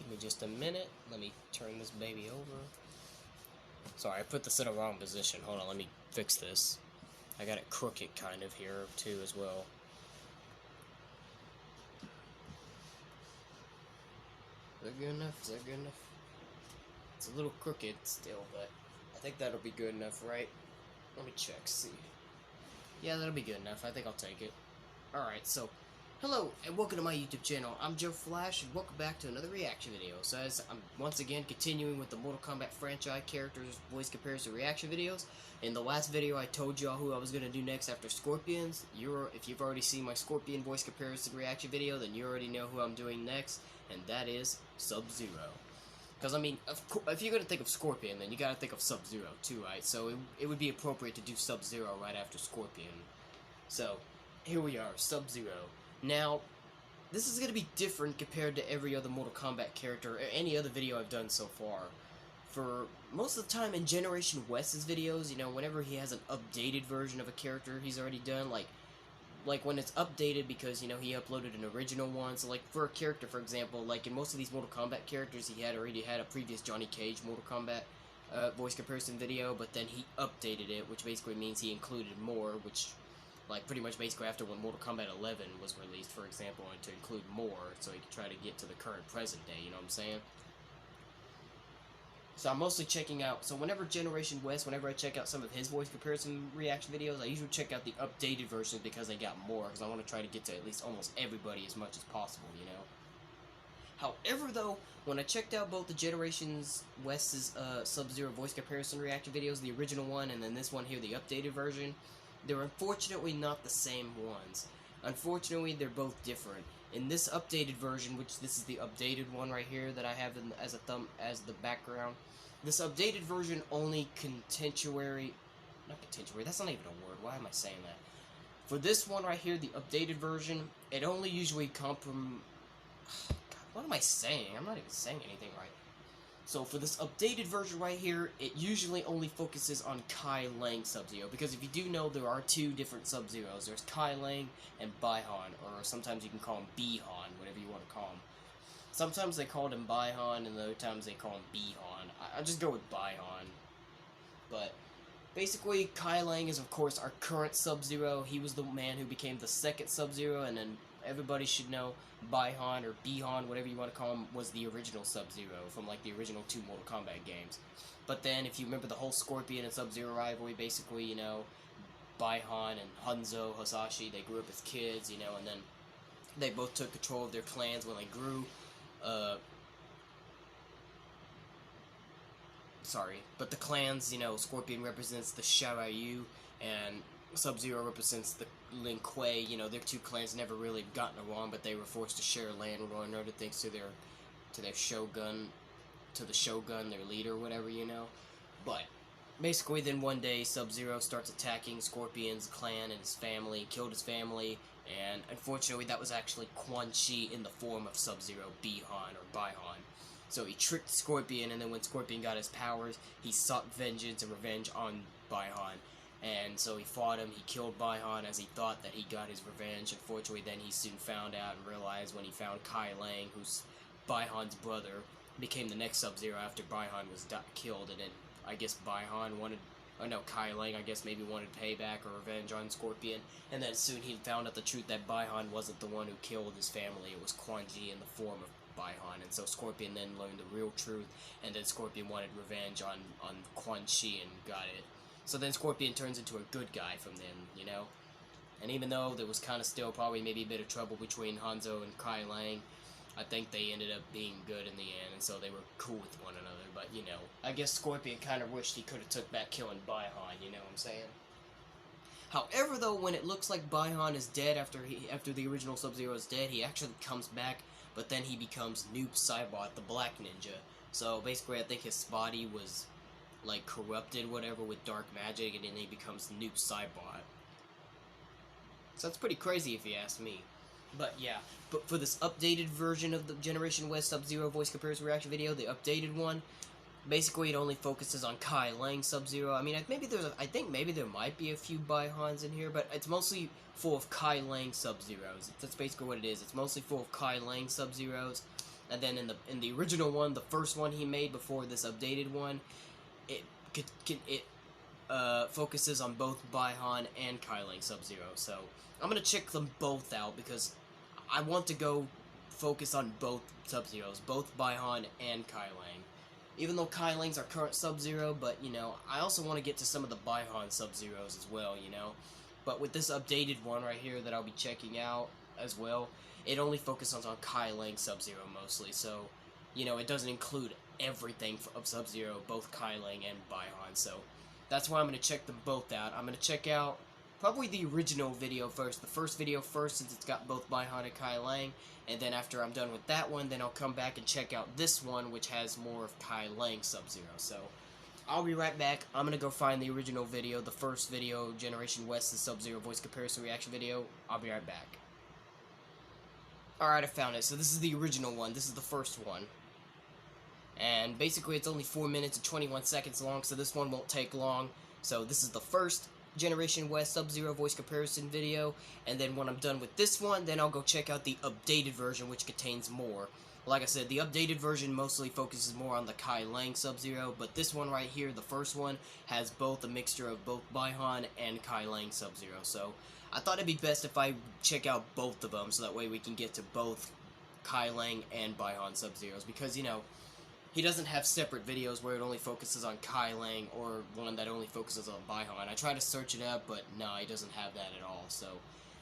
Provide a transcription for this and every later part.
Give me just a minute. Let me turn this baby over. Sorry, I put this in the wrong position. Hold on, let me fix this. I got it crooked kind of here, too, as well. Is that good enough? Is that good enough? It's a little crooked still, but I think that'll be good enough, right? Let me check, see. Yeah, that'll be good enough. I think I'll take it. Alright, so, hello, and welcome to my YouTube channel. I'm Joe Flash, and welcome back to another reaction video. So, as I'm once again continuing with the Mortal Kombat franchise characters voice comparison reaction videos. In the last video, I told y'all who I was going to do next after Scorpions. If you've already seen my Scorpion voice comparison reaction video, then you already know who I'm doing next, and that is Sub-Zero. Because, I mean, if you're going to think of Scorpion, then you got to think of Sub-Zero, too, right? So, it would be appropriate to do Sub-Zero right after Scorpion. So, here we are, Sub-Zero. Now, this is going to be different compared to every other Mortal Kombat character, or any other video I've done so far. For most of the time in Generation West's videos, you know, whenever he has an updated version of a character he's already done, like when it's updated because, you know, he uploaded an original one. So, like, for a character, for example, like, in most of these Mortal Kombat characters, he had already had a previous Johnny Cage Mortal Kombat voice comparison video, but then he updated it, which basically means he included more, which, like, pretty much basically after when Mortal Kombat 11 was released, for example, and to include more, so he could try to get to the current present day, you know what I'm saying? So I'm mostly checking out, so whenever Generation West, whenever I check out some of his voice comparison reaction videos, I usually check out the updated versions because they got more, because I want to try to get to at least almost everybody as much as possible, you know? However, though, when I checked out both the Generations West's Sub-Zero voice comparison reaction videos, the original one, and then this one here, the updated version, they're unfortunately not the same ones. Unfortunately, they're both different. In this updated version, which this is the updated one right here that I have as the background, this updated version only not contentuary, that's not even a word, why am I saying that? For this one right here, the updated version, it only usually God, what am I saying? I'm not even saying anything right. So for this updated version right here, it usually only focuses on Kai Lang Sub-Zero, because if you do know, there are two different Sub-Zeros. There's Kai Lang and Bi-Han, or sometimes you can call him Bi-Han, whatever you want to call him. Sometimes they call him Bi-Han, and other times they call him Bi-Han. I'll just go with Bi-Han. But basically, Kai Lang is, of course, our current Sub-Zero. He was the man who became the second Sub-Zero, and then everybody should know Bi-Han or Bi-Han, whatever you want to call him, was the original Sub-Zero from, like, the original two Mortal Kombat games. But then, if you remember the whole Scorpion and Sub-Zero rivalry, basically, you know, Bi-Han and Hanzo Hasashi, they grew up as kids, you know, and then they both took control of their clans when they grew. But the clans, you know, Scorpion represents the Xiaoryu, and Sub-Zero represents the Lin Kuei. You know, their two clans never really gotten along, but they were forced to share land in order thanks to their shogun, their leader, whatever, you know. But basically, then one day, Sub-Zero starts attacking Scorpion's clan and his family, killed his family, and unfortunately, that was actually Quan Chi in the form of Sub-Zero, Bi-Han or Bi-Han. So he tricked Scorpion, and then when Scorpion got his powers, he sought vengeance and revenge on Bi-Han. And so he fought him, he killed Bi-Han as he thought that he got his revenge. Unfortunately, then he soon found out and realized when he found Kai Lang, who's Bi-Han's brother, became the next Sub-Zero after Bi-Han was killed. And then I guess Kai Lang, I guess, maybe wanted payback or revenge on Scorpion. And then soon he found out the truth that Bi-Han wasn't the one who killed his family, it was Quan Chi in the form of Bi-Han. And so Scorpion then learned the real truth, and then Scorpion wanted revenge on Quan Chi and got it. So then Scorpion turns into a good guy from then, you know? And even though there was kind of still probably maybe a bit of trouble between Hanzo and Kai Lang, I think they ended up being good in the end, and so they were cool with one another. But, you know, I guess Scorpion kind of wished he could have took back killing Bi-Han, you know what I'm saying? However, though, when it looks like Bi-Han is dead after the original Sub-Zero is dead, he actually comes back, but then he becomes Noob Saibot, the Black Ninja. So basically, I think his body was, like, corrupted, whatever, with dark magic, and then he becomes Noob Saibot. So that's pretty crazy if you ask me. But yeah, but for this updated version of the Generation West Sub-Zero voice comparison reaction video, the updated one, basically it only focuses on Kai Lang Sub-Zero. I mean, I think maybe there might be a few Bi-Hans in here, but it's mostly full of Kai Lang Sub-Zeros. That's basically what it is. It's mostly full of Kai Lang Sub-Zeros. And then in the original one, the first one he made before this updated one, it focuses on both Baihan and Kai Lang Sub-Zero. So I'm gonna check them both out because I want to go focus on both Sub-Zeros, both Baihan and Kai Lang. Even though Kai Lang's our current Sub-Zero, but, you know, I also want to get to some of the Baihan Sub-Zeros as well, you know. But with this updated one right here that I'll be checking out as well, it only focuses on Kai Lang Sub-Zero mostly, so, you know, it doesn't include everything of Sub-Zero, both Kai Lang and Baihan, so that's why I'm going to check them both out. I'm going to check out probably the original video first, the first video first, since it's got both Baihan and Kai Lang, and then after I'm done with that one, then I'll come back and check out this one, which has more of Kai Lang Sub-Zero. So, I'll be right back. I'm gonna go find the original video, the first video, Generation West's Sub-Zero voice comparison reaction video. I'll be right back. Alright, I found it. So this is the original one. This is the first one. And basically it's only 4 minutes and 21 seconds long, so this one won't take long. So this is the first Generation West Sub-Zero voice comparison video, and then when I'm done with this one, then I'll go check out the updated version, which contains more. Like I said, the updated version mostly focuses more on the Kai Lang Sub-Zero, but this one right here, the first one, has both a mixture of both Baihan and Kai Lang Sub-Zero. So I thought it'd be best if I check out both of them, so that way we can get to both Kai Lang and Baihan Sub-Zeros, because, you know, he doesn't have separate videos where it only focuses on Kai Lang or one that only focuses on Baihan. I tried to search it up, but no, he doesn't have that at all. So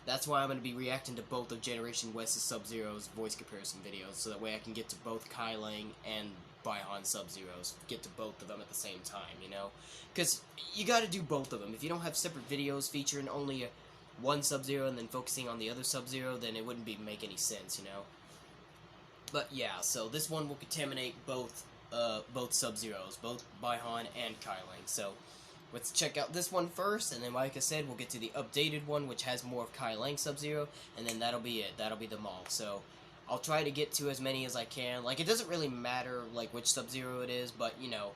that's why I'm going to be reacting to both of Generation West's Sub-Zero's voice comparison videos, so that way I can get to both Kai Lang and Baihan Sub-Zeros, get to both of them at the same time, you know? Because you got to do both of them. If you don't have separate videos featuring only one Sub-Zero and then focusing on the other Sub-Zero, then it wouldn't make any sense, you know? But yeah, so this one will contaminate both Sub-Zeros, both Baihan and Kai Lang. So let's check out this one first, and then like I said, we'll get to the updated one, which has more of Kai Lang Sub-Zero, and then that'll be it. That'll be them all. So I'll try to get to as many as I can. Like, it doesn't really matter, like, which Sub-Zero it is, but, you know,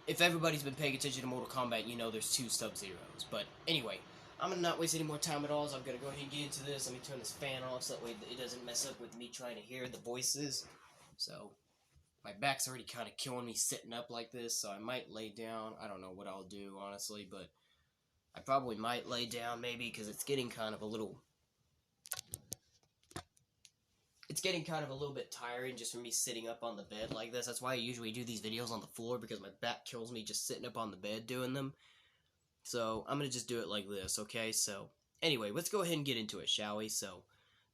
if everybody's been paying attention to Mortal Kombat, you know there's two Sub-Zeros. But anyway, I'm gonna not waste any more time at all, so I'm gonna go ahead and get into this. Let me turn this fan off so that way it doesn't mess up with me trying to hear the voices. So my back's already kind of killing me sitting up like this, so I might lay down. I don't know what I'll do, honestly, but I probably might lay down, maybe, because it's getting kind of a little... It's getting kind of a little bit tiring just for me sitting up on the bed like this. That's why I usually do these videos on the floor, because my back kills me just sitting up on the bed doing them. So I'm going to just do it like this, okay? So anyway, let's go ahead and get into it, shall we? So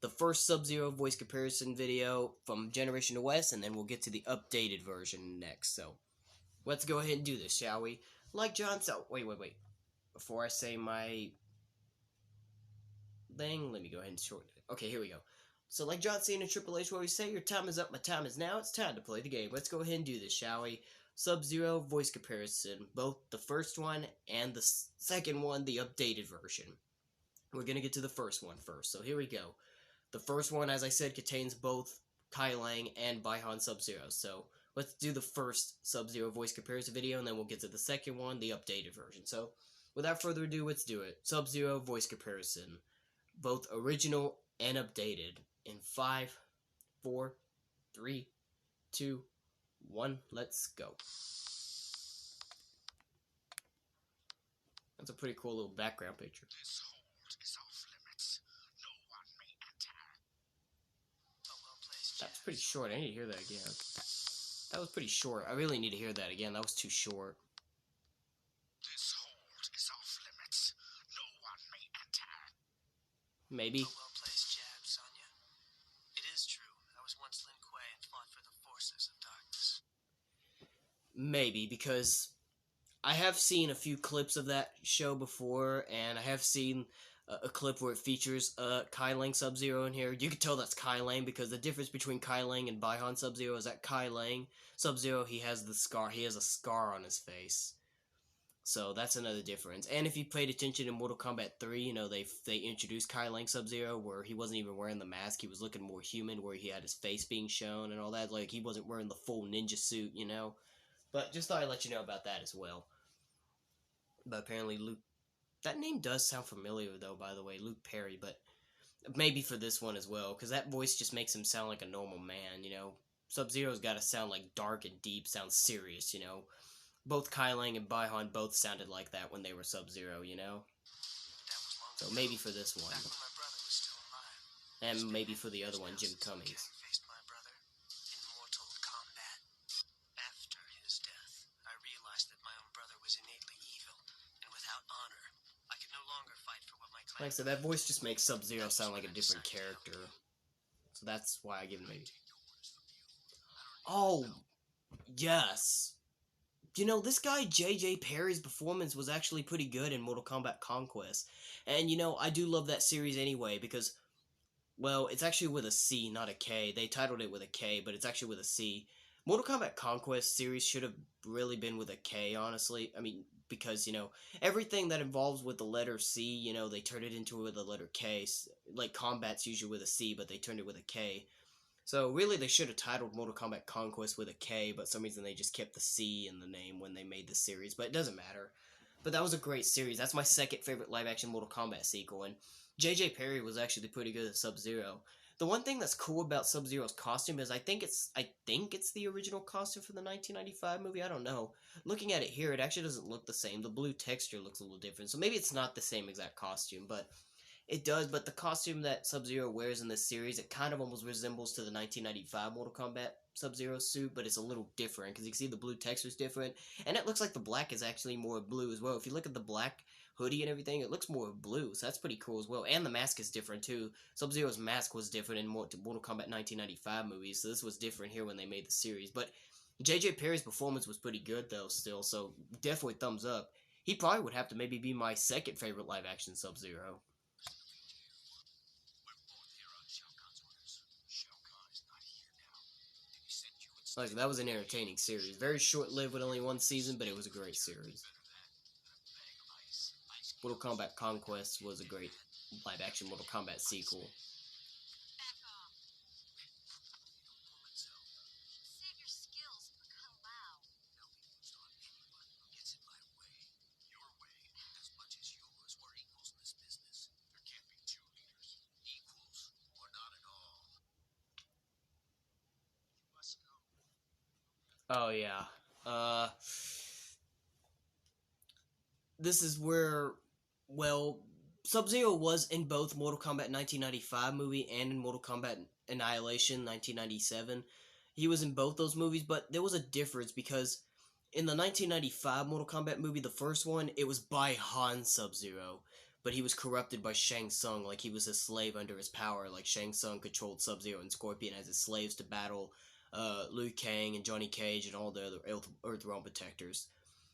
the first Sub-Zero voice comparison video from Generation West, and then we'll get to the updated version next. So let's go ahead and do this, shall we? Like John said... Wait. Before I say my thing, let me go ahead and shorten it. Okay, here we go. So like John Cena and Triple H always say, your time is up, my time is now. It's time to play the game. Let's go ahead and do this, shall we? Sub-Zero voice comparison. Both the first one and the second one, the updated version. We're going to get to the first one first. So here we go. The first one, as I said, contains both Kai Lang and Baihan Sub-Zero. So let's do the first Sub-Zero voice comparison video, and then we'll get to the second one, the updated version. So without further ado, let's do it. Sub-Zero voice comparison. Both original and updated. In 5, 4, 3, 2, 1, let's go. That's a pretty cool little background picture. This hold is off limits. No one may enter. That's pretty short. I need to hear that again. That was pretty short. I really need to hear that again. That was too short. This hold is off limits. No one may enter. Maybe. A well-placed jab, Sonya. It is true. I was once Lin Kuei and fought for the forces of darkness. Maybe, because I have seen a few clips of that show before, and I have seen a clip where it features Kai Lang Sub-Zero in here. You can tell that's Kai Lang, because the difference between Kai Lang and Baihan Sub-Zero is that Kai Lang Sub-Zero, he has the scar. He has a scar on his face. So that's another difference. And if you paid attention in Mortal Kombat 3, you know, they introduced Kai Lang Sub-Zero where he wasn't even wearing the mask. He was looking more human, where he had his face being shown and all that. Like, he wasn't wearing the full ninja suit, you know. But just thought I'd let you know about that as well. But apparently Luke... That name does sound familiar, though, by the way. Luke Perry, but maybe for this one as well. Because that voice just makes him sound like a normal man, you know. Sub-Zero's got to sound like dark and deep, sound serious, you know. Both Kai Lang and Bai-Han both sounded like that when they were Sub-Zero, you know. That was long So ago, maybe for this one, back when my brother was still alive. and maybe for the other one, Jim Liu Cummings. Kang faced my brother in Mortal Kombat. After his death, I realized that my own brother was innately evil, and without honor, I could no longer fight for what my clan. Like I said, that voice just makes Sub-Zero sound like a different character. So that's why I give him maybe. Oh, yes. You know, this guy J.J. Perry's performance was actually pretty good in Mortal Kombat Conquest. And, you know, I do love that series anyway because, well, it's actually with a C, not a K. They titled it with a K, but it's actually with a C. Mortal Kombat Conquest series should have really been with a K, honestly. I mean, because, you know, everything that involves with the letter C, you know, they turned it into with the letter K. Like, combat's usually with a C, but they turned it with a K. So really, they should have titled Mortal Kombat Conquest with a K, but for some reason they just kept the C in the name when they made the series. But it doesn't matter. But that was a great series. That's my second favorite live-action Mortal Kombat sequel, and J.J. Perry was actually pretty good at Sub-Zero. The one thing that's cool about Sub-Zero's costume is I think it's the original costume for the 1995 movie. I don't know. Looking at it here, it actually doesn't look the same. The blue texture looks a little different, so maybe it's not the same exact costume, but it does, but the costume that Sub-Zero wears in this series, it kind of almost resembles to the 1995 Mortal Kombat Sub-Zero suit, but it's a little different, because you can see the blue texture is different, and it looks like the black is actually more blue as well. If you look at the black hoodie and everything, it looks more blue, so that's pretty cool as well. And the mask is different, too. Sub-Zero's mask was different in Mortal Kombat 1995 movies, so this was different here when they made the series. But J.J. Perry's performance was pretty good, though, still, so definitely thumbs up. He probably would have to maybe be my second favorite live-action Sub-Zero. Like, that was an entertaining series. Very short-lived with only one season, but it was a great series. Mortal Kombat Conquest was a great live-action Mortal Kombat sequel. Oh, yeah. This is where, well, Sub-Zero was in both Mortal Kombat 1995 movie and in Mortal Kombat Annihilation 1997. He was in both those movies, but there was a difference because in the 1995 Mortal Kombat movie, the first one, it was by Han Sub-Zero, but he was corrupted by Shang Tsung, like he was a slave under his power, like Shang Tsung controlled Sub-Zero and Scorpion as his slaves to battle Liu Kang and Johnny Cage and all the other Earthrealm protectors.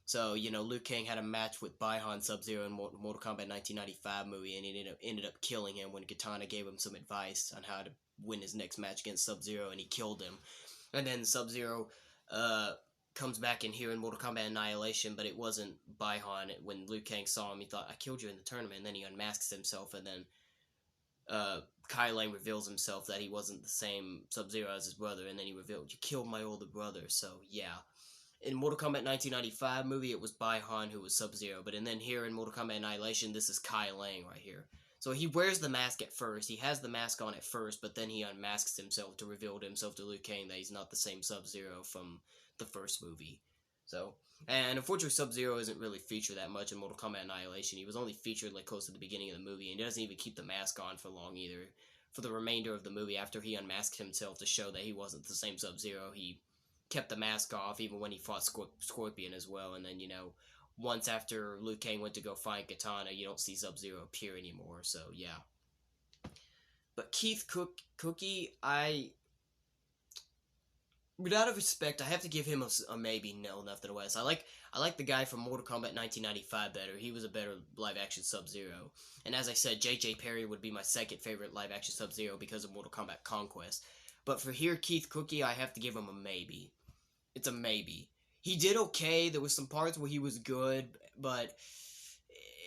So, you know, Liu Kang had a match with Bai-Han Sub-Zero in Mortal Kombat 1995 movie, and he ended up killing him when Katana gave him some advice on how to win his next match against Sub-Zero, and he killed him. And then Sub-Zero comes back in here in Mortal Kombat Annihilation, but it wasn't Bai-Han. When Liu Kang saw him, he thought, I killed you in the tournament, and then he unmasks himself, and then Kai Lang reveals himself that he wasn't the same Sub-Zero as his brother, and then he revealed, you killed my older brother, so yeah. In Mortal Kombat 1995 movie, it was Bai-Han who was Sub-Zero, but then here in Mortal Kombat Annihilation, this is Kai Lang right here. So he wears the mask at first, he has the mask on at first, but then he unmasks himself to reveal to himself to Liu Kang that he's not the same Sub-Zero from the first movie. So, and unfortunately Sub-Zero isn't really featured that much in Mortal Kombat Annihilation. He was only featured like close to the beginning of the movie, and he doesn't even keep the mask on for long either. For the remainder of the movie, after he unmasked himself to show that he wasn't the same Sub-Zero, he kept the mask off even when he fought Scorpion as well. And then, you know, once after Liu Kang went to go find Katana, you don't see Sub-Zero appear anymore, so yeah. But Keith Cookie, out of respect, I have to give him a maybe, no, nothing less. I like the guy from Mortal Kombat 1995 better. He was a better live-action Sub-Zero. And as I said, J.J. Perry would be my second favorite live-action Sub-Zero because of Mortal Kombat Conquest. But for here, Keith Cookie, I have to give him a maybe. It's a maybe. He did okay. There was some parts where he was good, but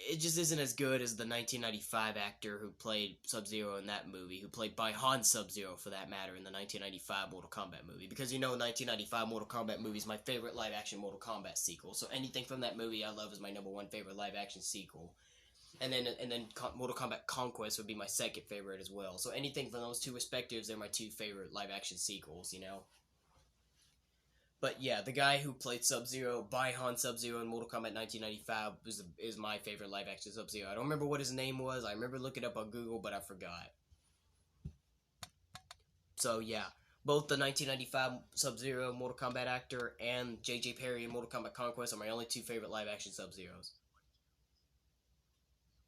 it just isn't as good as the 1995 actor who played Sub-Zero in that movie, who played Bai-Han Sub-Zero, for that matter, in the 1995 Mortal Kombat movie. Because, you know, 1995 Mortal Kombat movie is my favorite live-action Mortal Kombat sequel, so anything from that movie I love is my number one favorite live-action sequel. And then Mortal Kombat Conquest would be my second favorite as well. So anything from those two respectives, they're my two favorite live-action sequels, you know? But yeah, the guy who played Sub-Zero, Bi-Han Sub-Zero in Mortal Kombat 1995 is my favorite live-action Sub-Zero. I don't remember what his name was. I remember looking it up on Google, but I forgot. So yeah, both the 1995 Sub-Zero Mortal Kombat actor and J.J. Perry in Mortal Kombat Conquest are my only two favorite live-action Sub-Zeros.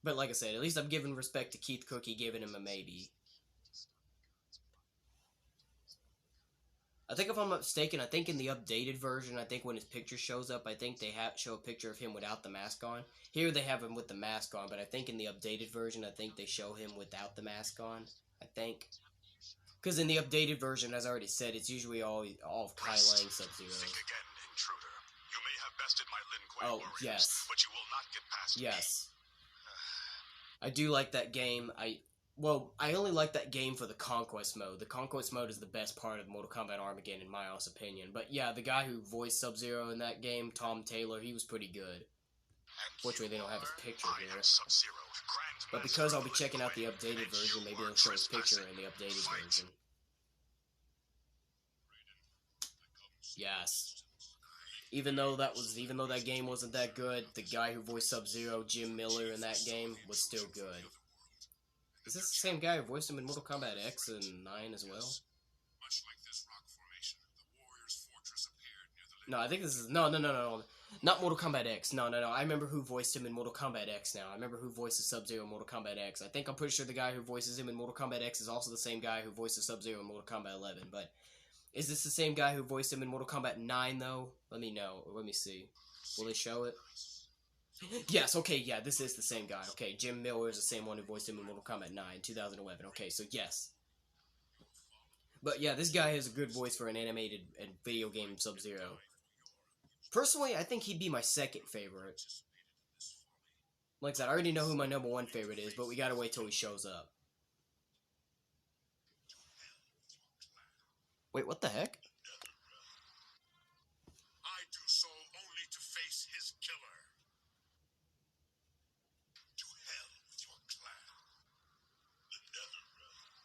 But like I said, at least I'm giving respect to Keith Cookie, giving him a maybe. I think if I'm not mistaken, I think in the updated version, I think when his picture shows up, I think they show a picture of him without the mask on. Here they have him with the mask on, but I think in the updated version, I think they show him without the mask on. I think. Because in the updated version, as I already said, it's usually all of Kai Lang Sub-Zero. Think again, intruder. You may have bested my Lin Kuei Oh, warriors, yes. but you will not get past me. Yes. I do like that game. I only like that game for the Conquest mode. The Conquest mode is the best part of Mortal Kombat Armageddon, in my honest opinion. But yeah, the guy who voiced Sub-Zero in that game, Tom Taylor, he was pretty good. Fortunately, they don't have his picture here. But because I'll be checking out the updated version, maybe they'll show his picture in the updated version. Yes. Even though that game wasn't that good, the guy who voiced Sub-Zero, Jim Miller, in that game was still good. Is this the same guy who voiced him in Mortal Kombat X and 9 as well? Much like this rock formation, the warrior's fortress appeared near the No, I think this is... No. Not Mortal Kombat X. No. I remember who voiced him in Mortal Kombat X now. I remember who voices Sub-Zero in Mortal Kombat X. I'm pretty sure the guy who voices him in Mortal Kombat X is also the same guy who voices Sub-Zero in Mortal Kombat 11. But is this the same guy who voiced him in Mortal Kombat 9, though? Let me know. Let me see. Will they show it? Yes, okay, yeah, this is the same guy. Okay, Jim Miller is the same one who voiced him in Mortal Kombat 9, 2011. Okay, so yes. But yeah, this guy has a good voice for an animated and video game Sub-Zero. Personally, I think he'd be my second favorite. Like I said, I already know who my number one favorite is, but we gotta wait till he shows up. Wait, what the heck? I do so only to face his killer. To hell with your clan. The Netherrealm.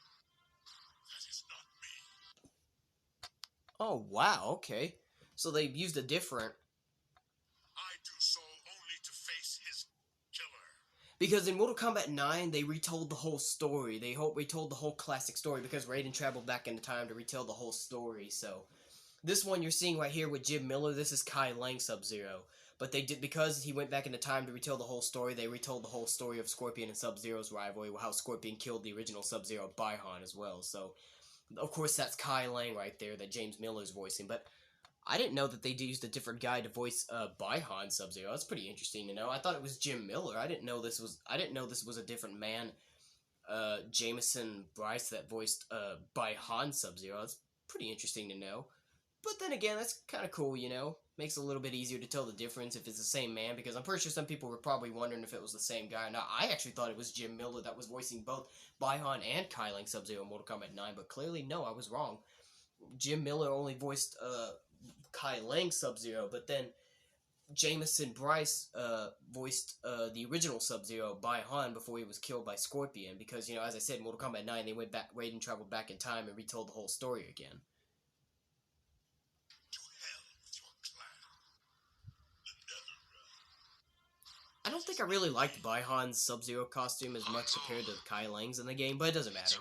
That is not me. Oh, wow, okay. So they've used a different... I do so only to face his killer. Because in Mortal Kombat 9, they retold the whole story. They retold the whole classic story because Raiden traveled back into time to retell the whole story. So, this one you're seeing right here with Jim Miller, this is Kai Lang Sub-Zero. But they did, because he went back into time to retell the whole story, they retold the whole story of Scorpion and Sub-Zero's rivalry, how Scorpion killed the original Sub-Zero Bi-Han as well. So, of course, that's Kai Lang right there that James Miller's voicing. But I didn't know that they used a different guy to voice Bi-Han Sub-Zero. That's pretty interesting to know. I thought it was Jim Miller. I didn't know this was a different man, Jameson Bryce, that voiced Bi-Han Sub-Zero. That's pretty interesting to know. But then again, that's kind of cool, you know? Makes it a little bit easier to tell the difference if it's the same man, because I'm pretty sure some people were probably wondering if it was the same guy. Now, I actually thought it was Jim Miller that was voicing both Bi-Han and Kai Lang Sub-Zero in Mortal Kombat 9, but clearly, no, I was wrong. Jim Miller only voiced Kai Lang Sub-Zero, but then Jameson Bryce voiced the original Sub-Zero, Bi-Han, before he was killed by Scorpion, because, you know, as I said, in Mortal Kombat 9, they went back, Raiden traveled back in time and retold the whole story again. I don't think I really liked Bi-Han's Sub-Zero costume as much compared to Kai Lang's in the game, but it doesn't matter.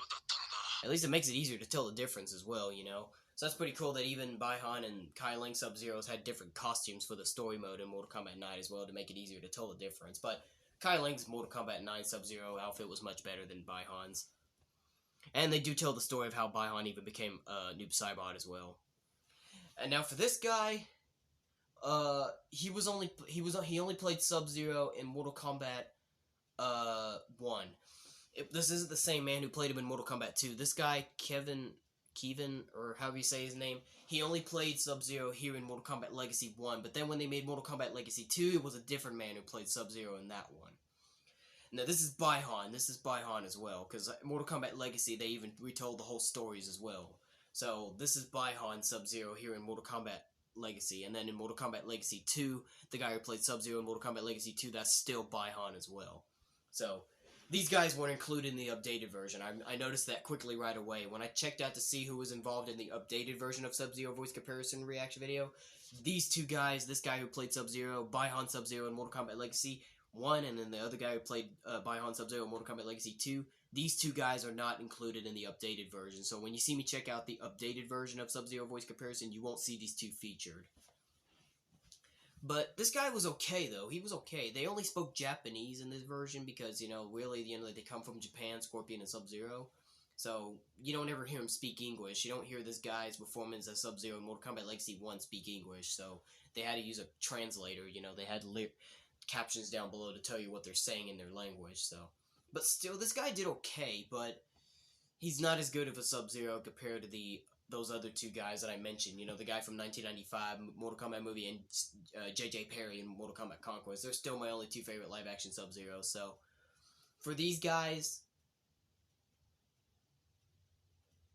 At least it makes it easier to tell the difference as well, you know? So that's pretty cool that even Bi-Han and Kai Lang Sub-Zeros had different costumes for the story mode in Mortal Kombat 9 as well to make it easier to tell the difference. But Kai Lang's Mortal Kombat 9 Sub-Zero outfit was much better than Bi-Han's. And they do tell the story of how Bi-Han even became Noob Saibot as well. And now for this guy, he only played Sub-Zero in Mortal Kombat 1. This isn't the same man who played him in Mortal Kombat 2. This guy, Kevin, or however you say his name, he only played Sub-Zero here in Mortal Kombat Legacy 1, but then when they made Mortal Kombat Legacy 2, it was a different man who played Sub-Zero in that one. Now, this is Bi-Han. This is Bi-Han as well, because Mortal Kombat Legacy, they even retold the whole stories as well. So, this is Bi-Han Sub-Zero here in Mortal Kombat Legacy, and then in Mortal Kombat Legacy 2, the guy who played Sub-Zero in Mortal Kombat Legacy 2, that's still Bi-Han as well. So, these guys weren't included in the updated version. I noticed that quickly right away. When I checked out to see who was involved in the updated version of Sub-Zero voice comparison reaction video, these two guys, this guy who played Sub-Zero, Bi-Han Sub-Zero in Mortal Kombat Legacy 1, and then the other guy who played Bi-Han Sub-Zero in Mortal Kombat Legacy 2, these two guys are not included in the updated version. So when you see me check out the updated version of Sub-Zero voice comparison, you won't see these two featured. But this guy was okay, though. He was okay. They only spoke Japanese in this version because, really, they come from Japan, Scorpion and Sub-Zero. So, you don't ever hear him speak English. You don't hear this guy's performance as Sub-Zero in Mortal Kombat Legacy 1 speak English. So, they had to use a translator, They had captions down below to tell you what they're saying in their language, so. But still, this guy did okay, but he's not as good of a Sub-Zero compared to those other two guys that I mentioned, the guy from 1995, Mortal Kombat movie, and J.J. Perry in Mortal Kombat Conquest. They're still my only two favorite live-action Sub-Zero, so for these guys,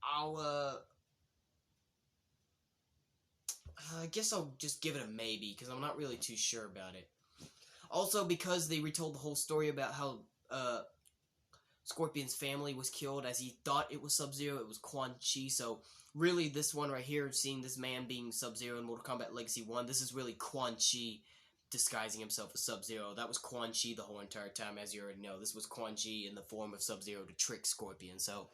I guess I'll just give it a maybe, because I'm not really too sure about it. Also, because they retold the whole story about how Scorpion's family was killed as he thought it was Sub-Zero, it was Quan Chi, so really this one right here, seeing this man being Sub-Zero in Mortal Kombat Legacy 1, this is really Quan Chi disguising himself as Sub-Zero. That was Quan Chi the whole entire time, as you already know. This was Quan Chi in the form of Sub-Zero to trick Scorpion, so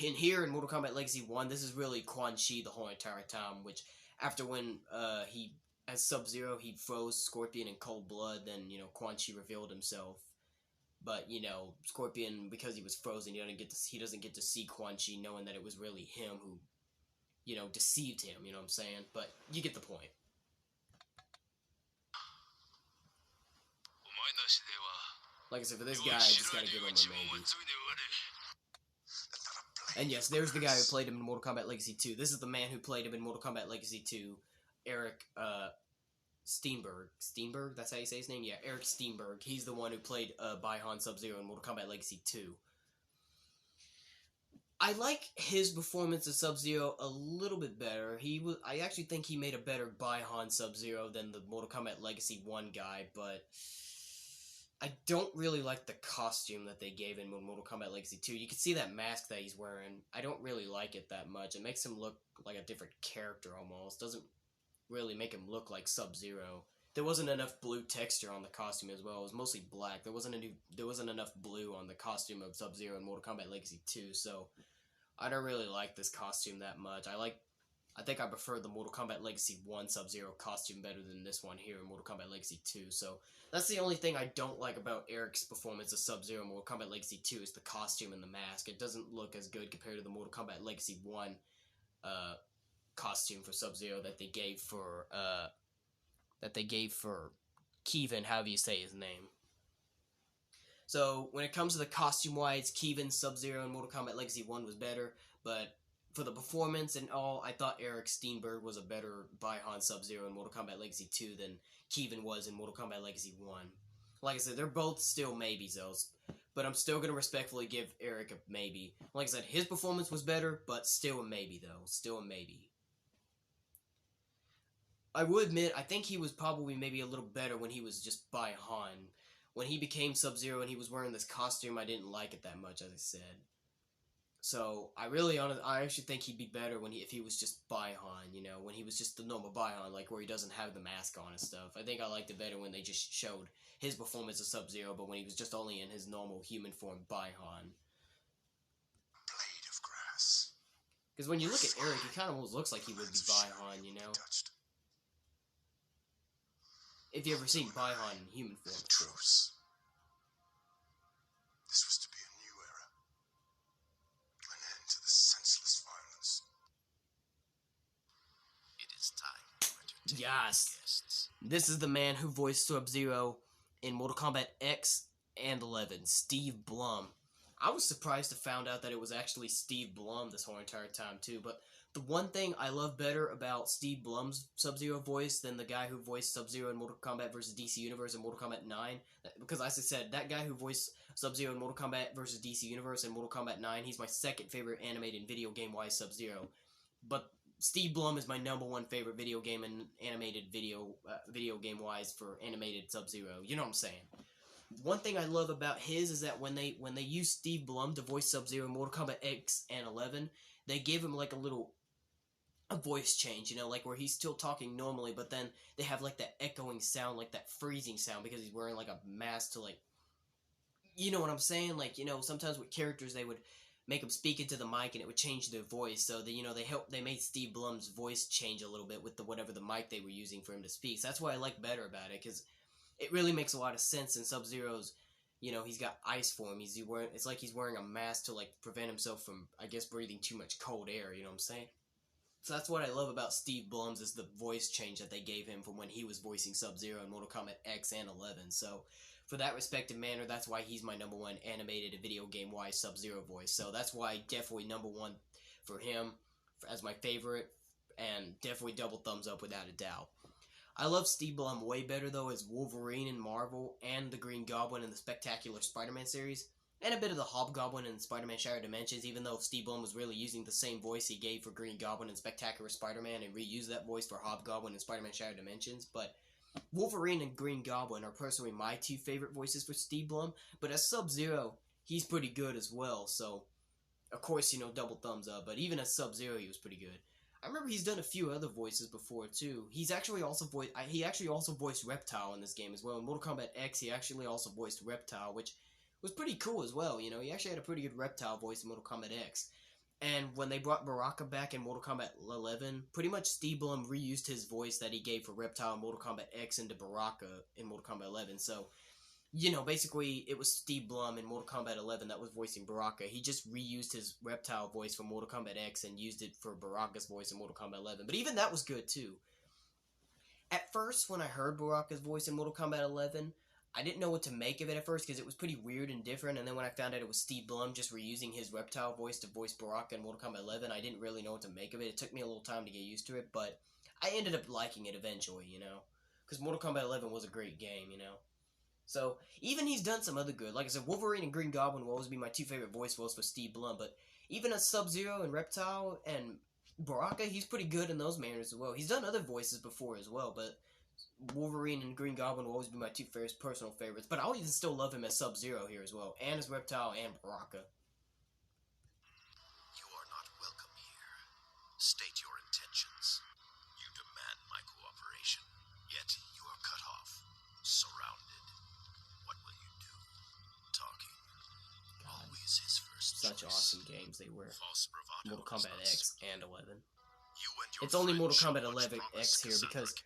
in Mortal Kombat Legacy 1, this is really Quan Chi the whole entire time, which after when as Sub-Zero, he froze Scorpion in cold blood, then, Quan Chi revealed himself. But, Scorpion, because he was frozen, he doesn't get to see Quan Chi, knowing that it was really him who, deceived him, you know what I'm saying? But you get the point. Like I said, for this guy, I just gotta give him a maybe. And yes, there's the guy who played him in Mortal Kombat Legacy 2. This is the man who played him in Mortal Kombat Legacy 2, Eric, Steenberg. Steenberg? That's how you say his name? Yeah, Eric Steenberg. He's the one who played Bi-Han Sub-Zero in Mortal Kombat Legacy 2. I like his performance of Sub-Zero a little bit better. I actually think he made a better Bi-Han Sub-Zero than the Mortal Kombat Legacy 1 guy, but I don't really like the costume that they gave him in Mortal Kombat Legacy 2. You can see that mask that he's wearing. I don't really like it that much. It makes him look like a different character almost. Doesn't really make him look like Sub-Zero. There wasn't enough blue texture on the costume as well. It was mostly black. There wasn't enough blue on the costume of Sub-Zero in Mortal Kombat Legacy 2, so I don't really like this costume that much. I think I prefer the Mortal Kombat Legacy 1 Sub-Zero costume better than this one here in Mortal Kombat Legacy 2, so that's the only thing I don't like about Eric's performance of Sub-Zero in Mortal Kombat Legacy 2 is the costume and the mask. It doesn't look as good compared to the Mortal Kombat Legacy 1 costume for Sub-Zero that they gave for Kevin, however you say his name. So when it comes to the costume-wise, Kevin's Sub-Zero in Mortal Kombat Legacy 1 was better, but for the performance and all, I thought Eric Steenberg was a better Bi-Han Sub-Zero in Mortal Kombat Legacy 2 than Kevin was in Mortal Kombat Legacy 1. Like I said, they're both still maybes, though, but I'm still going to respectfully give Eric a maybe. Like I said, his performance was better, but still a maybe, though. Still a maybe. I will admit, I think he was probably maybe a little better when he was just Bi-Han. When he became Sub-Zero and he was wearing this costume, I didn't like it that much, as I said. So, I actually think he'd be better if he was just Bi-Han, when he was just the normal Bi-Han, like where he doesn't have the mask on and stuff. I think I liked it better when they just showed his performance of Sub-Zero, but when he was just only in his normal human form Bi-Han. Blade of grass. Because when you look at Eric, he kind of almost looks like he would be Bi-Han, If you ever seen Bi-Han in human form before. Truce. This was to be a new era. An end to the senseless violence. It is time to entertain Yes. guests. This is the man who voiced Sub-Zero in Mortal Kombat X and 11, Steve Blum. I was surprised to find out that it was actually Steve Blum this whole entire time too, but the one thing I love better about Steve Blum's Sub-Zero voice than the guy who voiced Sub-Zero in Mortal Kombat vs. DC Universe and Mortal Kombat 9, because as I said, that guy who voiced Sub-Zero in Mortal Kombat vs. DC Universe and Mortal Kombat 9, he's my second favorite animated video game-wise Sub-Zero. But Steve Blum is my #1 favorite video game and animated video game-wise for animated Sub-Zero. You know what I'm saying? One thing I love about his is that when they use Steve Blum to voice Sub-Zero in Mortal Kombat X and 11, they give him like a voice change, you know, like where he's still talking normally, but then they have like that echoing sound, like that freezing sound, because he's wearing like a mask to, like, you know what I'm saying? Like, you know, sometimes with characters they would make them speak into the mic and it would change their voice. So they, you know, they made Steve Blum's voice change a little bit with the whatever the mic they were using for him to speak. So that's what I like better about it, because it really makes a lot of sense. In Sub-Zero's, you know, he's got ice form. It's like he's wearing a mask to like prevent himself from, I guess, breathing too much cold air. You know what I'm saying? So that's what I love about Steve Blum's, is the voice change that they gave him from when he was voicing Sub-Zero in Mortal Kombat X and 11. So for that respective manner, that's why he's my number one animated video game-wise Sub-Zero voice. So that's why definitely number one for him as my favorite, and definitely double thumbs up without a doubt. I love Steve Blum way better, though, as Wolverine in Marvel, and the Green Goblin in the Spectacular Spider-Man series, and a bit of the Hobgoblin in Spider-Man Shattered Dimensions, even though Steve Blum was really using the same voice he gave for Green Goblin in Spectacular Spider-Man and reused that voice for Hobgoblin in Spider-Man Shattered Dimensions. But Wolverine and Green Goblin are personally my two favorite voices for Steve Blum, but as Sub-Zero, he's pretty good as well, so of course, you know, double thumbs up, but even as Sub-Zero, he was pretty good. I remember he's done a few other voices before too. He actually also voiced Reptile in this game as well. In Mortal Kombat X, he actually also voiced Reptile, which was pretty cool as well. You know, he actually had a pretty good Reptile voice in Mortal Kombat X. And when they brought Baraka back in Mortal Kombat 11, pretty much Steve Blum reused his voice that he gave for Reptile in Mortal Kombat X into Baraka in Mortal Kombat 11. So, you know, basically, it was Steve Blum in Mortal Kombat 11 that was voicing Baraka. He just reused his Reptile voice from Mortal Kombat X and used it for Baraka's voice in Mortal Kombat 11. But even that was good, too. At first, when I heard Baraka's voice in Mortal Kombat 11, I didn't know what to make of it at first, because it was pretty weird and different, and then when I found out it was Steve Blum just reusing his Reptile voice to voice Baraka in Mortal Kombat 11, I didn't really know what to make of it. It took me a little time to get used to it, but I ended up liking it eventually, you know? Because Mortal Kombat 11 was a great game, you know? So, even he's done some other good. Like I said, Wolverine and Green Goblin will always be my two favorite voice roles for Steve Blum, but even as Sub-Zero and Reptile and Baraka, he's pretty good in those manners as well. He's done other voices before as well, but Wolverine and Green Goblin will always be my two personal favorites. But I'll even still love him as Sub-Zero here as well, and as Reptile and Baraka. You are not welcome here. State your intentions. You demand my cooperation, yet you are cut off, surrounded. What will you do? Talking. Always his first Such choice. awesome games they were. False bravado Mortal Kombat is X and 11. You and your It's only friend Mortal show Kombat much 11 promise, X here, because Cassandra.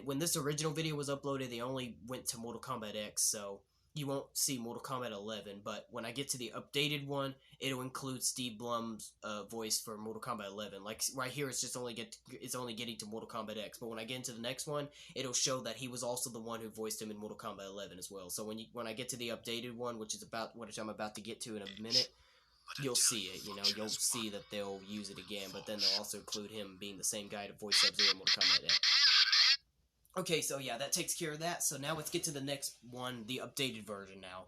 when this original video was uploaded, they only went to Mortal Kombat X, so you won't see Mortal Kombat 11. But when I get to the updated one, it'll include Steve Blum's voice for Mortal Kombat 11. Like right here, it's only getting to Mortal Kombat X. But when I get into the next one, it'll show that he was also the one who voiced him in Mortal Kombat 11 as well. So when I get to the updated one, which I'm about to get to in a minute, you'll see it, you know, you'll see that they'll use it again, but then they'll also include him being the same guy to voice Sub-Zero in Mortal Kombat X. Okay, so yeah, that takes care of that, so now let's get to the next one, the updated version now.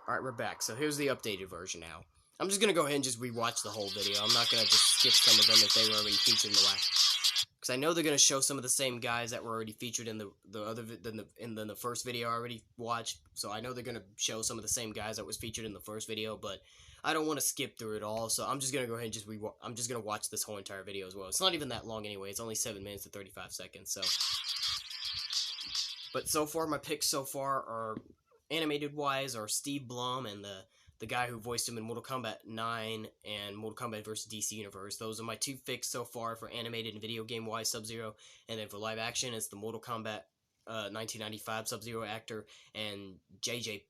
Alright, we're back, so here's the updated version now. I'm just gonna go ahead and just rewatch the whole video. I'm not gonna just skip some of them if they were already featured in the last... Because I know they're gonna show some of the same guys that were already featured in the first video I already watched, so I know they're gonna show some of the same guys that was featured in the first video, but I don't want to skip through it all, so I'm just gonna go ahead and just I'm just gonna watch this whole entire video as well. It's not even that long anyway. It's only 7 minutes and 35 seconds. So, but so far my picks so far are animated wise are Steve Blum and the guy who voiced him in Mortal Kombat 9 and Mortal Kombat vs. DC Universe. Those are my two picks so far for animated and video game wise Sub-Zero, and then for live action it's the Mortal Kombat 1995 Sub-Zero actor and JJ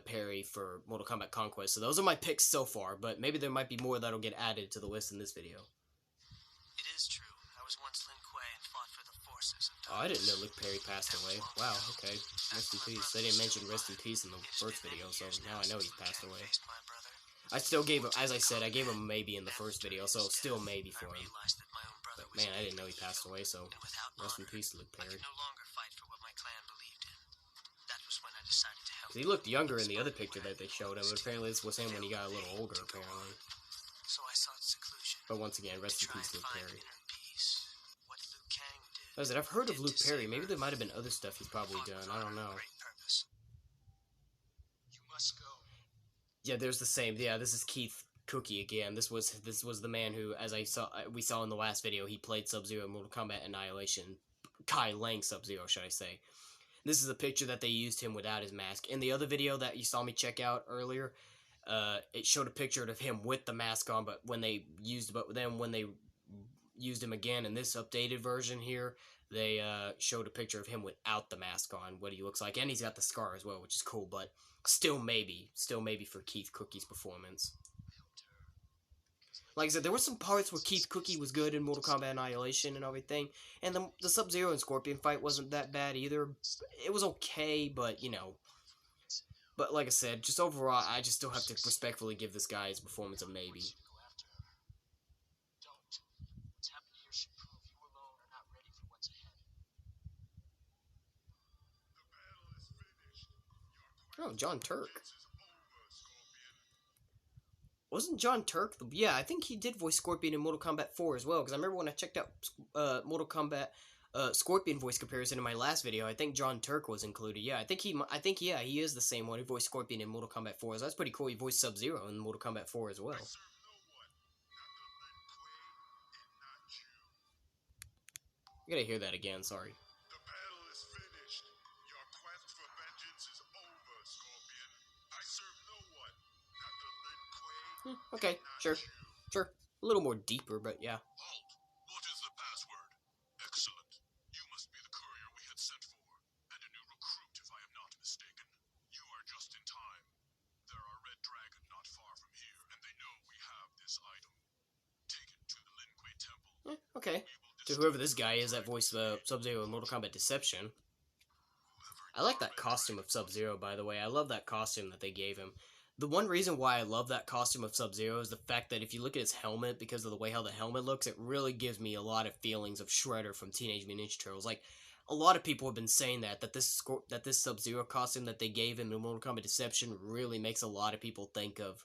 Perry for Mortal Kombat Conquest. So those are my picks so far, but maybe there might be more that'll get added to the list in this video. It is true. I was once Lin Kuei and fought for the forces of Oh, I didn't know Luke Perry passed away. Wow, okay. Rest in peace. They didn't mention rest in peace in the first video, so now I know he's passed away. I still gave him, as I said, I gave him a maybe in the first video, so still maybe for him. But man, I didn't know he passed away, so rest in peace, Luke Perry. No longer fight for what my clan believed in. That was when I decided to help. He looked younger in the other picture that they showed him, but apparently this was him when he got a little older, apparently. So I sought seclusion. But once again, rest in peace, Luke Perry. What Liu Kang did As I said, I've heard of Luke Perry. Maybe there might have been other stuff he's probably done. I don't know. You must go. Yeah, there's the same. Yeah, this is Keith Cookie again. This was the man who, as we saw in the last video, he played Sub-Zero in Mortal Kombat Annihilation. Kai Lang Sub-Zero, should I say. This is a picture that they used him without his mask. In the other video that you saw me check out earlier, it showed a picture of him with the mask on, but when they used him again in this updated version here, they showed a picture of him without the mask on, what he looks like, and he's got the scar as well, which is cool, but still maybe for Keith Cookie's performance. Like I said, there were some parts where Keith Cookie was good in Mortal Kombat Annihilation and everything, and the Sub-Zero and Scorpion fight wasn't that bad either. It was okay, but, you know. But like I said, just overall, I just still have to respectfully give this guy his performance a maybe. Oh, John Turk. Wasn't John Turk? Yeah, I think he did voice Scorpion in Mortal Kombat 4 as well, because I remember when I checked out Mortal Kombat Scorpion voice comparison in my last video, I think John Turk was included. Yeah, I think he is the same one who voiced Scorpion in Mortal Kombat 4. So that's pretty cool. He voiced Sub-Zero in Mortal Kombat 4 as well. I gotta hear that again, sorry. The battle is finished. Your quest for vengeance is over, Scorpion. I serve no one, not the Lin Kuei. Okay, sure. Sure. A little more deeper, but yeah. Halt! What is the password? Excellent. You must be the courier we had sent for, and a new recruit if I am not mistaken. You are just in time. There are Red Dragon not far from here, and they know we have this item. Take it to the Lin Kuei Temple. Okay. To whoever this guy is that voiced Sub-Zero in Mortal Kombat Deception. I like that costume of Sub-Zero, by the way. I love that costume that they gave him. The one reason why I love that costume of Sub-Zero is the fact that if you look at his helmet, because of the way how the helmet looks, it really gives me a lot of feelings of Shredder from Teenage Mutant Ninja Turtles. Like, a lot of people have been saying that this Sub-Zero costume that they gave him in Mortal Kombat Deception really makes a lot of people think of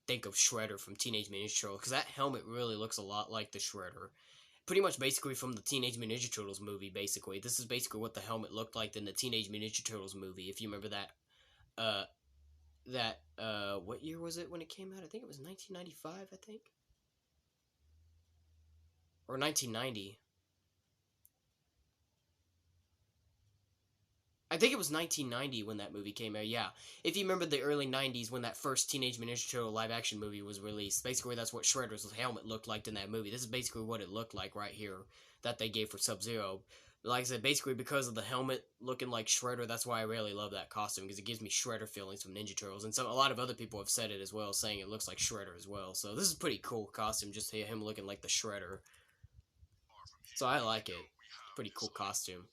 Shredder from Teenage Mutant Ninja Turtles, because that helmet really looks a lot like the Shredder. Pretty much basically from the Teenage Mutant Ninja Turtles movie, basically. This is basically what the helmet looked like in the Teenage Mutant Ninja Turtles movie, if you remember that. What year was it when it came out? I think it was 1995, I think. Or 1990. I think it was 1990 when that movie came out, yeah. If you remember the early 90s when that first Teenage Mutant Ninja Turtle live-action movie was released, basically that's what Shredder's helmet looked like in that movie. This is basically what it looked like right here that they gave for Sub-Zero. Like I said, basically because of the helmet looking like Shredder, that's why I really love that costume, because it gives me Shredder feelings from Ninja Turtles. And a lot of other people have said it as well, saying it looks like Shredder as well. So this is a pretty cool costume, just him looking like the Shredder. So I like it. Pretty cool costume.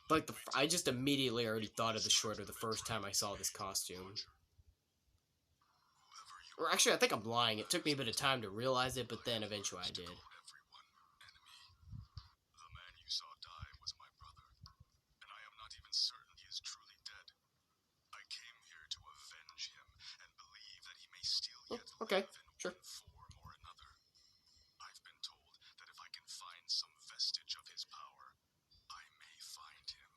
Like, I just immediately already thought of the Shredder the first time I saw this costume. Or actually, I think I'm lying. It took me a bit of time to realize it, but then eventually I did. The man you saw die was my brother, and I am not even certain he is truly dead. I came here to avenge him and believe that he may still yet okay, live in sure. one form or another. I've been told that if I can find some vestige of his power, I may find him.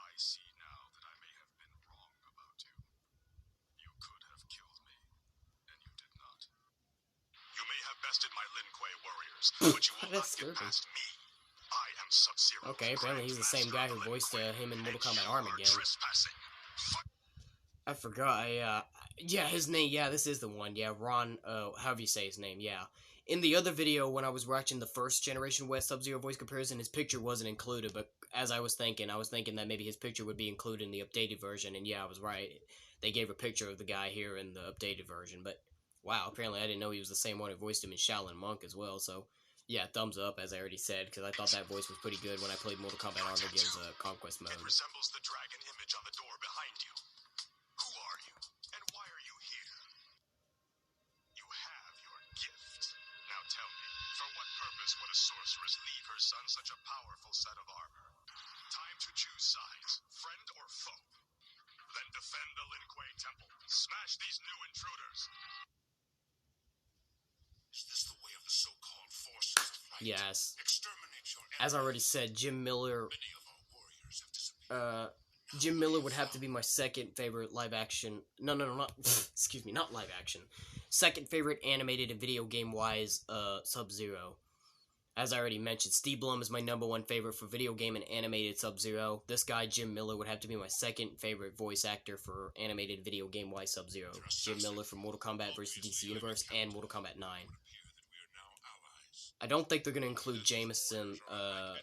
I see now that I may have been wrong about you. You could have killed me, and you did not. You may have bested my Lin Kuei warriors, but you will not get past me. I am Sub-Zero. Okay, apparently he's the same guy who voiced him in Mortal Kombat Armageddon. I forgot. Yeah, his name. Yeah, this is the one. Yeah, Ron. However you say his name. Yeah. In the other video, when I was watching the first generation West Sub-Zero voice comparison, his picture wasn't included. But as I was thinking that maybe his picture would be included in the updated version. And yeah, I was right. They gave a picture of the guy here in the updated version. But wow, apparently I didn't know he was the same one who voiced him in Shaolin Monk as well. So yeah, thumbs up, as I already said, because I thought that voice was pretty good when I played Mortal Kombat Armageddon's Conquest mode. It resembles the dragon image on the door behind you. Who are you, and why are you here? You have your gift. Now tell me, for what purpose would a sorceress leave her son such a powerful set of armor? Time to choose sides, friend or foe. Then defend the Lin Kuei Temple. Smash these new intruders. Is this the way of the so-called forces of light? Yes. Exterminate your as I already said, Jim Miller would have to be my second favorite live action. No, not excuse me, not live action. Second favorite animated and video game wise Sub-Zero. As I already mentioned, Steve Blum is my number one favorite for video game and animated Sub-Zero. This guy, Jim Miller, would have to be my second favorite voice actor for animated video game wise Sub-Zero. Jim Miller from Mortal Kombat vs. DC Universe and Mortal Kombat 9. I don't think they're going to include Jameson,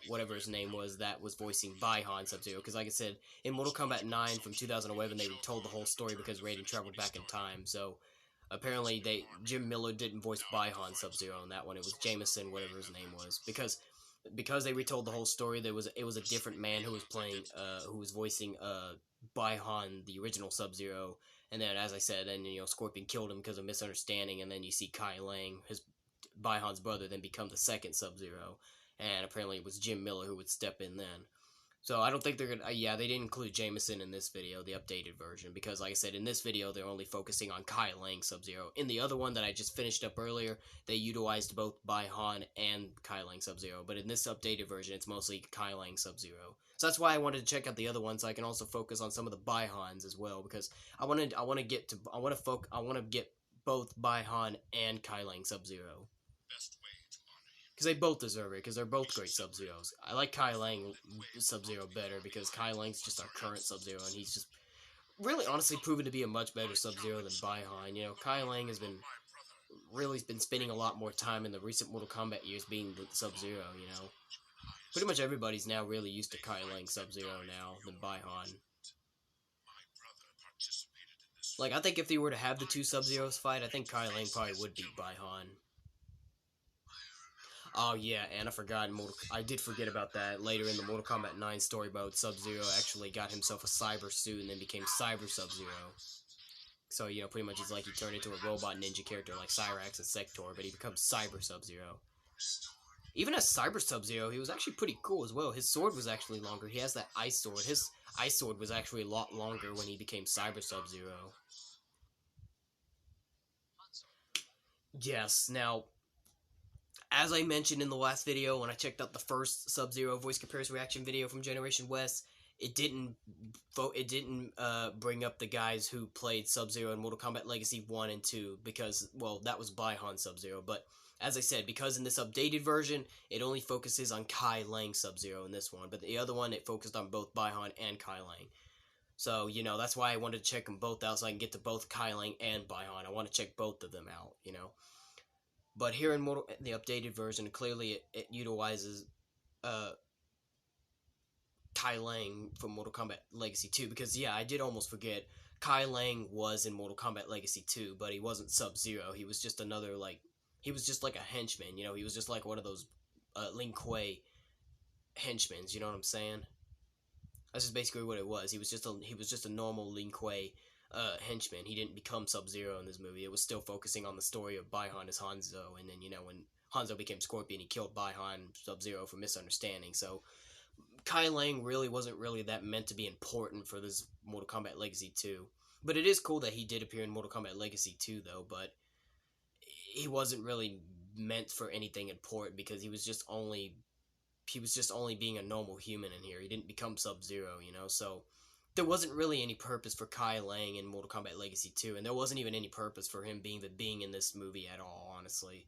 whatever his name was, that was voicing Bi-Han Sub-Zero, because like I said, in Mortal Kombat 9 from 2011, they retold the whole story because Raiden traveled back in time, so apparently Jim Miller didn't voice Bi-Han Sub-Zero in that one. It was Jameson, whatever his name was, because they retold the whole story. It was a different man who was playing, who was voicing Bi-Han, the original Sub-Zero, and then as I said, then Scorpion killed him because of misunderstanding, and then you see Kai Lang, his Bi-Han's brother, then become the second Sub-Zero, and apparently it was Jim Miller who would step in then. So I don't think they're gonna. Yeah, they didn't include Jameson in this video, the updated version, because like I said, in this video they're only focusing on Kai Lang Sub-Zero. In the other one that I just finished up earlier, they utilized both Bi-Han and Kai Lang Sub-Zero, but in this updated version, it's mostly Kai Lang Sub-Zero. So that's why I wanted to check out the other one, so I can also focus on some of the Bi-Hans as well, because I want to get both Bi-Han and Kai Lang Sub-Zero. Because they both deserve it, because they're both great Sub-Zeros. I like Kai Lang Sub-Zero better, because Kai Lang's just our current Sub-Zero, and he's just really honestly proven to be a much better Sub-Zero than Bi-Han. Kai Lang has been spending a lot more time in the recent Mortal Kombat years being the Sub-Zero, Pretty much everybody's now really used to Kai Lang Sub-Zero now than Bi-Han. Like, I think if they were to have the two Sub-Zeros fight, I think Kai Lang probably would beat Bi-Han. Oh yeah, and I did forget about that. Later in the Mortal Kombat 9 story mode, Sub-Zero actually got himself a cyber suit and then became Cyber Sub-Zero. So, pretty much it's like he turned into a robot ninja character like Cyrax and Sector, but he becomes Cyber Sub-Zero. Even as Cyber Sub-Zero, he was actually pretty cool as well. His sword was actually longer. He has that ice sword. His ice sword was actually a lot longer when he became Cyber Sub-Zero. Yes, now, as I mentioned in the last video, when I checked out the first Sub-Zero voice comparison reaction video from Generation West, it didn't bring up the guys who played Sub-Zero in Mortal Kombat Legacy 1 and 2, because, well, that was Bi-Han Sub-Zero, but as I said, because in this updated version, it only focuses on Kai Lang Sub-Zero in this one, but the other one, it focused on both Bi-Han and Kai Lang. So, that's why I wanted to check them both out, so I can get to both Kai Lang and Bi-Han. I want to check both of them out, But here in the updated version, clearly it utilizes Kai Lang from Mortal Kombat Legacy 2, because yeah, I did almost forget, Kai Lang was in Mortal Kombat Legacy 2, but he wasn't Sub-Zero. He was just he was just like a henchman, he was just like one of those Lin Kuei henchmen, you know what I'm saying? That's just basically what it was. He was just a normal Lin Kuei henchman. He didn't become Sub-Zero in this movie. It was still focusing on the story of Bi-Han as Hanzo, and then, when Hanzo became Scorpion, he killed Bi-Han Sub-Zero for misunderstanding, so Kai Lang really wasn't that meant to be important for this Mortal Kombat Legacy 2. But it is cool that he did appear in Mortal Kombat Legacy 2, though, but he wasn't really meant for anything important, because he was just only being a normal human in here. He didn't become Sub-Zero, so there wasn't really any purpose for Kai Lang in Mortal Kombat Legacy 2, and there wasn't even any purpose for him being in this movie at all, honestly.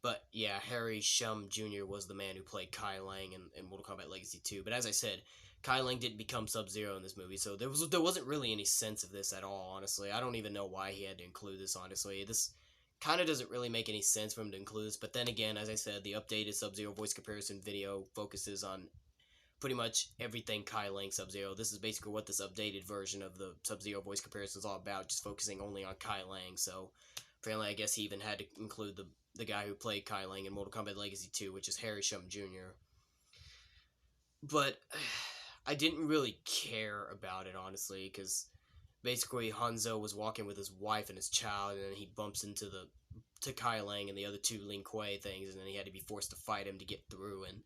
But yeah, Harry Shum Jr. was the man who played Kai Lang in Mortal Kombat Legacy 2. But as I said, Kai Lang didn't become Sub-Zero in this movie, so there wasn't really any sense of this at all, honestly. I don't even know why he had to include this, honestly. This kind of doesn't really make any sense for him to include this, but then again, as I said, the updated Sub-Zero voice comparison video focuses on pretty much everything Kai Lang Sub-Zero. This is basically what this updated version of the Sub-Zero voice comparison is all about, just focusing only on Kai Lang, so apparently I guess he even had to include the guy who played Kai Lang in Mortal Kombat Legacy 2, which is Harry Shum Jr. But I didn't really care about it, honestly, because basically Hanzo was walking with his wife and his child, and then he bumps into Kai Lang and the other two Lin Kuei things, and then he had to be forced to fight him to get through, and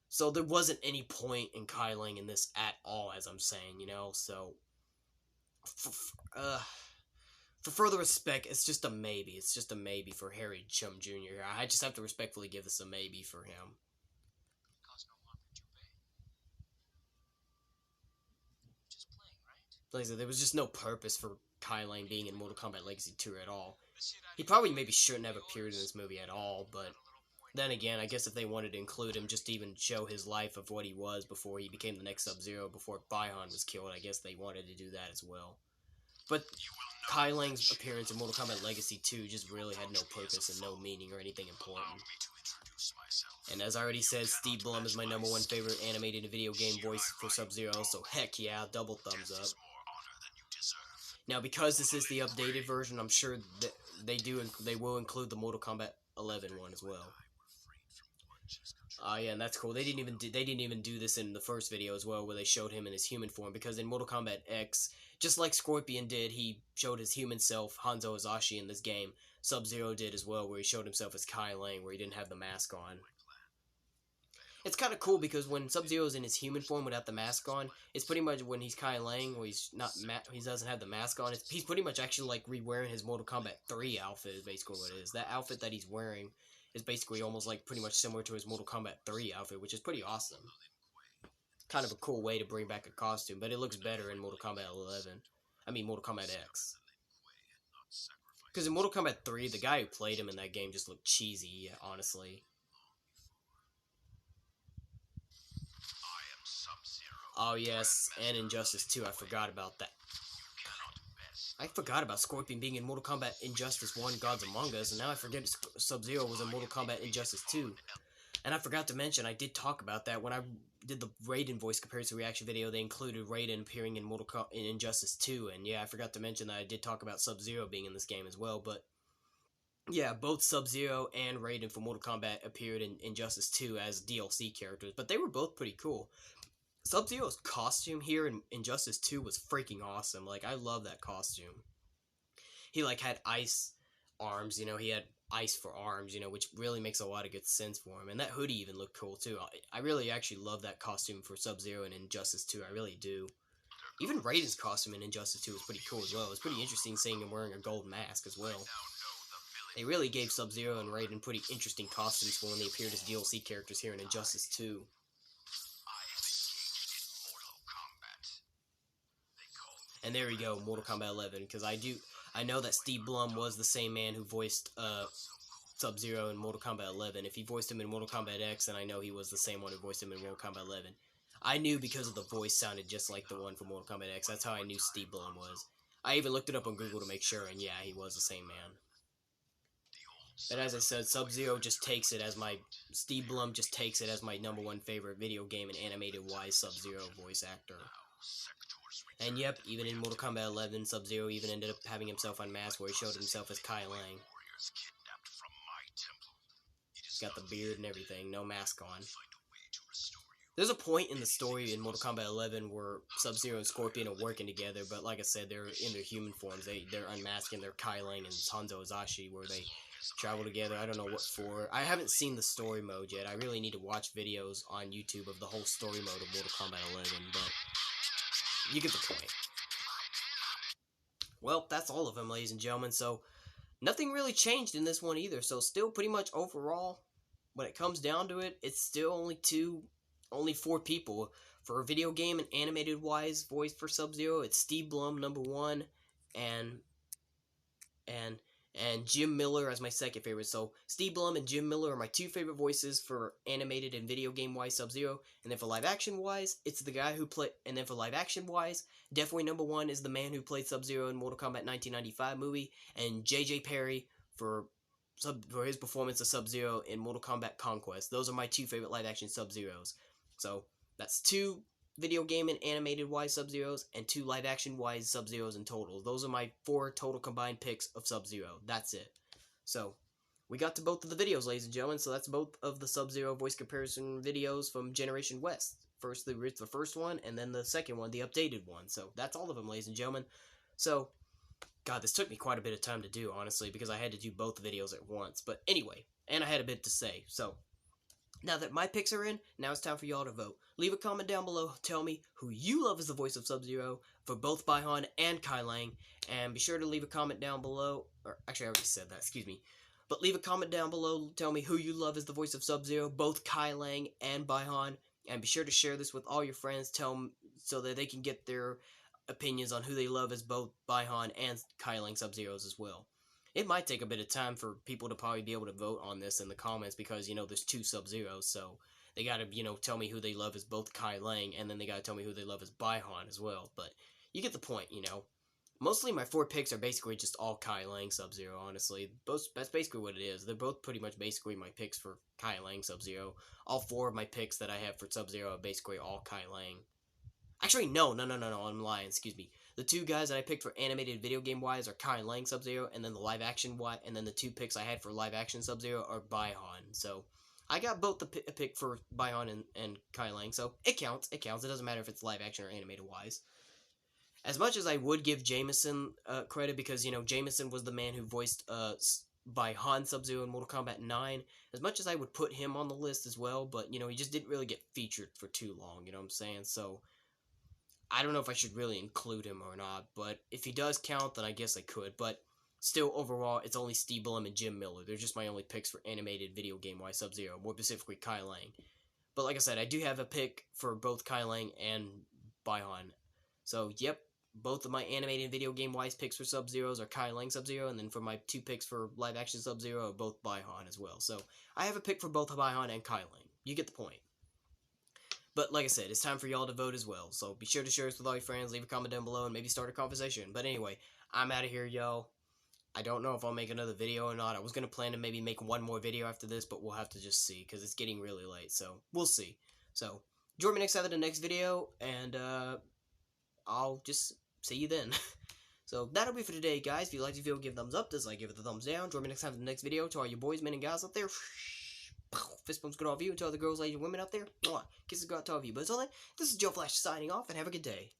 so there wasn't any point in Kai Lang in this at all, as I'm saying, so for further respect, it's just a maybe. It's just a maybe for Harry Shum Jr. I just have to respectfully give this a maybe for him. Like I said, there was just no purpose for Kai Lang being in Mortal Kombat Legacy 2 at all. He probably maybe shouldn't have appeared in this movie at all, but then again, I guess if they wanted to include him just to even show his life of what he was before he became the next Sub-Zero, before Bi-Han was killed, I guess they wanted to do that as well. But Kai Lang's appearance in Mortal Kombat Legacy 2 just really had no purpose and no meaning or anything important. And as I already said, Steve Blum is my #1 favorite animated video game voice for Sub-Zero, so heck yeah, double thumbs up. Now, because this is the updated version, I'm sure that they will include the Mortal Kombat 11 one as well. Yeah, and that's cool. They didn't even do this in the first video as well, where they showed him in his human form, because in Mortal Kombat X, just like Scorpion did, he showed his human self, Hanzo Hasashi, in this game. Sub-Zero did as well, where he showed himself as Kai Lang, where he didn't have the mask on. It's kind of cool because when Sub-Zero is in his human form without the mask on, it's pretty much when he's Kai Lang, where he doesn't have the mask on. He's pretty much actually like re-wearing his Mortal Kombat 3 outfit. Is basically what it is. That outfit that he's wearing is basically almost like pretty much similar to his Mortal Kombat 3 outfit, which is pretty awesome. Kind of a cool way to bring back a costume, but it looks better in Mortal Kombat 11. I mean Mortal Kombat X. Because in Mortal Kombat 3, the guy who played him in that game just looked cheesy, honestly. Oh yes, and Injustice 2, I forgot about that. I forgot about Scorpion being in Mortal Kombat Injustice 1 Gods Among Us, and now I forget Sub-Zero was in Mortal Kombat Injustice 2. And I forgot to mention, I did talk about that when I did the Raiden voice comparison reaction video. They included Raiden appearing in Injustice 2, and yeah, I forgot to mention that I did talk about Sub-Zero being in this game as well, but yeah, both Sub-Zero and Raiden from Mortal Kombat appeared in Injustice 2 as DLC characters, but they were both pretty cool. Sub-Zero's costume here in Injustice 2 was freaking awesome. Like, I love that costume. He, like, had ice arms, you know, he had ice for arms, you know, which really makes a lot of good sense for him. And that hoodie even looked cool, too. I really actually love that costume for Sub-Zero in Injustice 2. I really do. Even Raiden's costume in Injustice 2 was pretty cool as well. It was pretty interesting seeing him wearing a gold mask as well. They really gave Sub-Zero and Raiden pretty interesting costumes for when they appeared as DLC characters here in Injustice 2. And there we go, Mortal Kombat 11, because I know that Steve Blum was the same man who voiced Sub-Zero in Mortal Kombat 11. If he voiced him in Mortal Kombat X, then I know he was the same one who voiced him in Mortal Kombat 11. I knew because of the voice sounded just like the one from Mortal Kombat X. That's how I knew Steve Blum was. I even looked it up on Google to make sure, and yeah, he was the same man. But as I said, Sub-Zero just takes it as Steve Blum just takes it as my #1 favorite video game and animated-wise Sub-Zero voice actor. And yep, even in Mortal Kombat 11, Sub-Zero even ended up having himself unmasked, where he showed himself as Kai Lang. He's got the beard and everything, no mask on. There's a point in the story in Mortal Kombat 11 where Sub-Zero and Scorpion are working together, but like I said, they're in their human forms. They're unmasking their Kai Lang and Hanzo Hasashi, where they travel together. I don't know what for. I haven't seen the story mode yet. I really need to watch videos on YouTube of the whole story mode of Mortal Kombat 11, but you get the point. Well, that's all of them, ladies and gentlemen, so nothing really changed in this one either, so still pretty much overall, when it comes down to it, it's still only 4 people. For a video game and animated-wise voice for Sub-Zero, it's Steve Blum, #1, and Jim Miller as my second favorite. So Steve Blum and Jim Miller are my 2 favorite voices for animated and video game-wise Sub-Zero. And then for live-action-wise, it's the guy who played... And then for live-action-wise, definitely #1 is the man who played Sub-Zero in Mortal Kombat 1995 movie. And J.J. Perry for his performance of Sub-Zero in Mortal Kombat Conquest. Those are my 2 favorite live-action Sub-Zeros. So that's 2 video game and animated-wise Sub-Zeros, and 2 live-action-wise Sub-Zeros in total. Those are my 4 total combined picks of Sub-Zero. That's it. So, we got to both of the videos, ladies and gentlemen, so that's both of the Sub-Zero voice comparison videos from Generation West. First, the first one, and then the second one, the updated one. So, that's all of them, ladies and gentlemen. So, God, this took me quite a bit of time to do, honestly, because I had to do both videos at once. But anyway, and I had a bit to say, so... Now that my picks are in, now it's time for y'all to vote. Leave a comment down below, tell me who you love as the voice of Sub-Zero for both Bi-Han and Kai Lang, and be sure to leave a comment down below, or actually I already said that, excuse me, but leave a comment down below, tell me who you love as the voice of Sub-Zero, both Kai Lang and Bi-Han, and be sure to share this with all your friends, tell them so that they can get their opinions on who they love as both Baihan and Kai Lang Sub-Zeros as well. It might take a bit of time for people to probably be able to vote on this in the comments because, there's 2 Sub-Zeros, so they gotta, tell me who they love as both Kai Lang, and then they gotta tell me who they love as Baihan as well. But you get the point, Mostly my 4 picks are basically just all Kai Lang Sub-Zero, honestly. That's basically what it is. They're both pretty much basically my picks for Kai Lang Sub-Zero. All 4 of my picks that I have for Sub-Zero are basically all Kai Lang. Actually, no, I'm lying, excuse me. The 2 guys that I picked for animated video game-wise are Kai Lang Sub-Zero, and then the live-action and then the 2 picks I had for live-action Sub-Zero are Baihan. So, I got both the pick for Baihan and Kai Lang, so it counts. It doesn't matter if it's live-action or animated-wise. As much as I would give Jameson credit because, Jameson was the man who voiced Baihan Sub-Zero in Mortal Kombat 9, as much as I would put him on the list as well, but, he just didn't really get featured for too long, you know what I'm saying? So, I don't know if I should really include him or not, but if he does count, then I guess I could, but still, overall, it's only Steve Blum and Jim Miller. They're just my only picks for animated video game-wise Sub-Zero, more specifically Kai Lang. But like I said, I do have a pick for both Kai Lang and Baihan. So, yep. Both of my animated video game-wise picks for Sub-Zeros are Kai Lang Sub-Zero, and then for my 2 picks for live-action Sub-Zero are both Baihan as well. So, I have a pick for both Baihan and Kai Lang. You get the point. But, like I said, it's time for y'all to vote as well. So, be sure to share this with all your friends, leave a comment down below, and maybe start a conversation. But anyway, I'm out of here, y'all. I don't know if I'll make another video or not. I was going to plan to maybe make one more video after this, but we'll have to just see, because it's getting really late. So, we'll see. So, join me next time in the next video, and, I'll just see you then. So that'll be for today, guys. If you liked the video, give a thumbs up. Dislike, give it a thumbs down. Join me next time for the next video. To all you boys, men, and guys out there, fist bumps go to all of you. And to all the girls, ladies, and women out there, kisses go out to all of you. But until then, this is Joe Flash signing off, and have a good day.